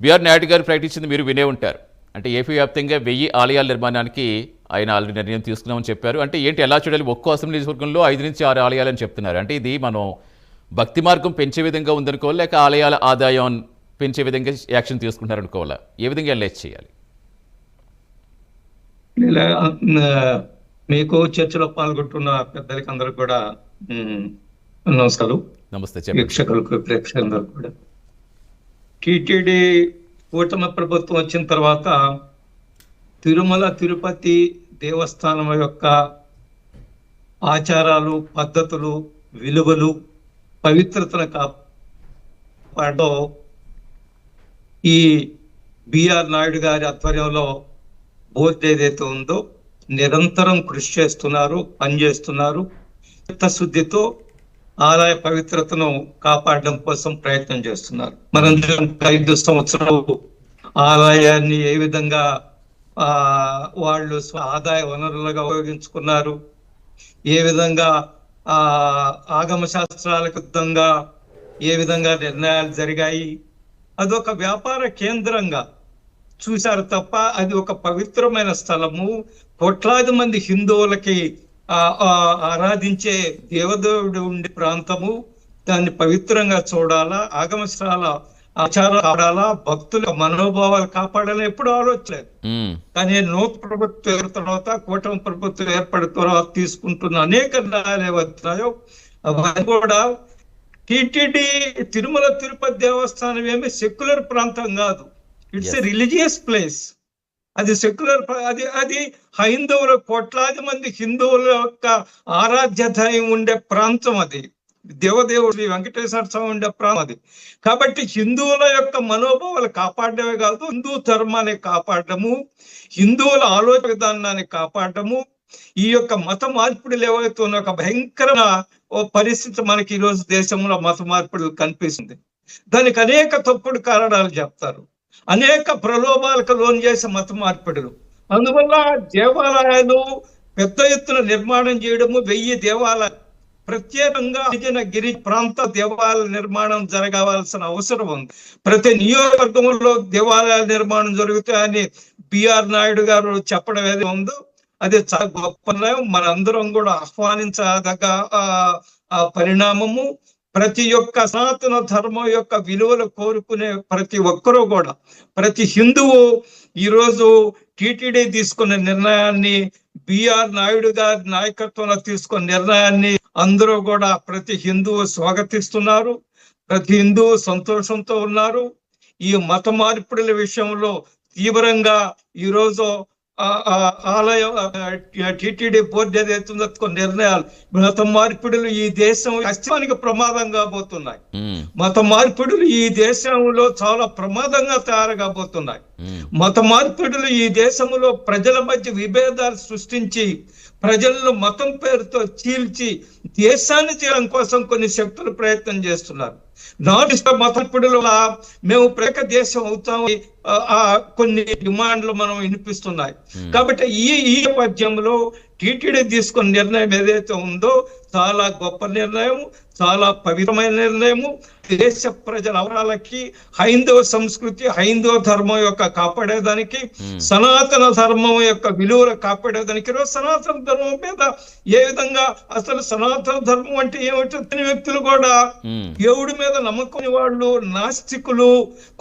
BR Naidu గారు ప్రకటించింది మీరు వినే ఉంటారు. అంటే ఏపీ వ్యాప్తంగా 1000 ఆలయాల నిర్మాణానికి ఆయన ఆల్రెడీ నిర్ణయం తీసుకున్నామని చెప్పారు. అంటే ఏంటి ఎలా చూడాలి? ఒక్కో అసెంబ్లీ నియోజకవర్గంలో 5 నుంచి 6 ఆలయాలని చెప్తున్నారు. అంటే ఇది మనం భక్తి మార్గం పెంచే విధంగా ఉందనుకోవాలి, లేక ఆలయాల ఆదాయం పెంచే విధంగా యాక్షన్ తీసుకుంటున్నారు అనుకోవాలా? ఏ విధంగా ఎనలైజ్ చేయాలి? ఇలా మీకు చర్చలో పాల్గొంటున్న పెద్దలకి అందరికి కూడా నమస్కారాలు. నమస్తే. వీక్షకులకు ప్రేక్షకులందరూ కూడా టీటీడీ కూటమి ప్రభుత్వం వచ్చిన తర్వాత తిరుమల తిరుపతి దేవస్థానం యొక్క ఆచారాలు, పద్ధతులు, విలువలు, పవిత్రతను కాపాడడం ఈ బిఆర్ నాయుడు గారి ఆధ్వర్యంలో బోర్డు ఏదైతే ఉందో నిరంతరం కృషి చేస్తున్నారు, పనిచేస్తున్నారు. చిత్తశుద్ధితో ఆలయ పవిత్రతను కాపాడడం కోసం ప్రయత్నం చేస్తున్నారు. మనం 5 సంవత్సరాలు ఆలయాన్ని ఏ విధంగా వాళ్ళు ఆదాయ వనరులుగా ఉపయోగించుకున్నారు, ఏ విధంగా ఆగమ శాస్త్రాలకు విరుద్ధంగా ఏ విధంగా నిర్ణయాలు జరిగాయి, అదొక వ్యాపార కేంద్రంగా చూశారు తప్ప అది ఒక పవిత్రమైన స్థలము, కోట్లాది మంది హిందువులకి ఆరాధించే దేవదేవుడు ఉండే ప్రాంతము, దాన్ని పవిత్రంగా చూడాలా, ఆగమశాల ఆచారాలు కాపాడాలా, భక్తుల మనోభావాలు కాపాడాలని ఎప్పుడు ఆలోచలేదు. కానీ నూతన ప్రభుత్వం ఏర్పడిన తర్వాత, కూటమి ప్రభుత్వం ఏర్పడిన తర్వాత తీసుకుంటున్న అనేక నిర్ణయాలు ఏవైతున్నాయో అవన్నీ కూడా టిటిడి తిరుమల తిరుపతి దేవస్థానం ఏమి సెక్యులర్ ప్రాంతం కాదు. It's a religious place. అది సెక్యులర్, అది హైందవుల కోట్లాది మంది హిందువుల యొక్క ఆరాధ్య దైవం ఉండే ప్రాంతం. అది దేవదేవుడు శ్రీ వెంకటేశ్వర స్వామి ఉండే ప్రాంతం అది. కాబట్టి హిందువుల యొక్క మనోభావాలు కాపాడమే కాదు, హిందూ ధర్మాన్ని కాపాడము, హిందువుల ఆలోచన విధానాన్ని కాపాడము, ఈ యొక్క మత మార్పిడులు ఏవైతే ఉన్న ఒక భయంకరమైన పరిస్థితి మనకి ఈ రోజు దేశంలో మత మార్పిడులు కనిపిస్తుంది. దానికి అనేక తప్పుడు కారణాలు చెప్తారు, అనేక ప్రలోభాలకు లోన్ చేసే మత మార్పిడులు. అందువల్ల దేవాలయాలు పెద్ద ఎత్తున నిర్మాణం చేయడము, 1000 దేవాలయాలు ప్రత్యేకంగా గిరి ప్రాంత దేవాలయ నిర్మాణం జరగవలసిన అవసరం ఉంది. ప్రతి నియోజకవర్గంలో దేవాలయాల నిర్మాణం జరుగుతాయని బిఆర్ నాయుడు గారు చెప్పడం ఏది ఉందో అది చాలా గొప్ప నిర్ణయం. మనందరం కూడా ఆహ్వానించదగ్గ పరిణామము. ప్రతి ఒక్క సనాతన ధర్మం యొక్క విలువలు కోరుకునే ప్రతి ఒక్కరూ కూడా, ప్రతి హిందువు ఈరోజు టిటిడి తీసుకున్న నిర్ణయాన్ని, బిఆర్ నాయుడు గారి నాయకత్వంలో తీసుకున్న నిర్ణయాన్ని అందరూ కూడా ప్రతి హిందువు స్వాగతిస్తున్నారు, ప్రతి హిందువు సంతోషంతో ఉన్నారు. ఈ మత మార్పిడుల విషయంలో తీవ్రంగా ఈరోజు ఆలయం టిటిడి బోర్డు ఏదైతుందో నిర్ణయాలు, మత మార్పిడులు ఈ దేశం అస్తిత్వానికి ప్రమాదం కాబోతున్నాయి. మత మార్పిడులు ఈ దేశంలో చాలా ప్రమాదంగా తయారు కాబోతున్నాయి. మత మార్పిడులు ఈ దేశంలో ప్రజల మధ్య విభేదాలు సృష్టించి, ప్రజలను మతం పేరుతో చీల్చి దేశాన్ని చేయడం కోసం కొన్ని శక్తులు ప్రయత్నం చేస్తున్నారు. నాటి మతపిడుల మేము ప్రత్యేక దేశం అవుతాం కొన్ని డిమాండ్లు మనం వినిపిస్తున్నాయి. కాబట్టి ఈ నేపథ్యంలో టిటిడి తీసుకున్న నిర్ణయం ఏదైతే ఉందో చాలా గొప్ప నిర్ణయం, చాలా పవిత్రమైన నిర్ణయము. దేశ ప్రజల అవసరాలకి, హైందవ సంస్కృతి, హైందవ ధర్మం యొక్క కాపాడేదానికి, సనాతన ధర్మం యొక్క విలువలు కాపాడేదానికి, సనాతన ధర్మం మీద ఏ విధంగా, అసలు సనాతన ధర్మం అంటే ఏమిటో తెలియని వ్యక్తులు కూడా, దేవుడి మీద నమ్మకం వాళ్ళు, నాస్తికులు,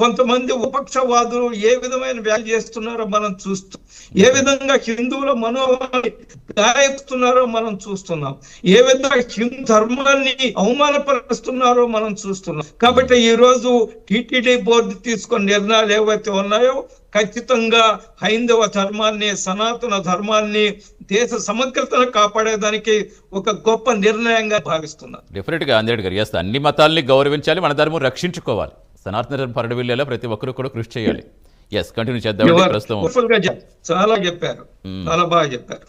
కొంతమంది ఉపక్షవాదులు ఏ విధమైన వ్యాఖ్య చేస్తున్నారో మనం చూస్తాం. ఏ విధంగా హిందువుల మనోభావాన్ని గాయస్తున్నారో మనం చూస్తున్నాం. ఏ విధంగా హిందూ ధర్మాన్ని అవమానపరుస్తున్నారో మనం చూస్తున్నాం. కాబట్టి ఈ రోజు టిటిడి బోర్డు తీసుకున్న నిర్ణయాలు ఏవైతే ఉన్నాయో ఖచ్చితంగా హైందవ ధర్మాన్ని, సనాతన ధర్మాన్ని, దేశ సమగ్రతను కాపాడేదానికి ఒక గొప్ప నిర్ణయంగా భావిస్తున్నారు. డెఫినెట్ గా అందేడ్ గారు, అన్ని మతాలని గౌరవించాలి, మన ధర్మం రక్షించుకోవాలి, సనాతన ధర్మం పరిడవిల్లేలా ప్రతి ఒక్కరు కూడా కృషి చేయాలి. కంటిన్యూ చేద్దాం. చాలా చెప్పారు, చాలా బాగా చెప్పారు.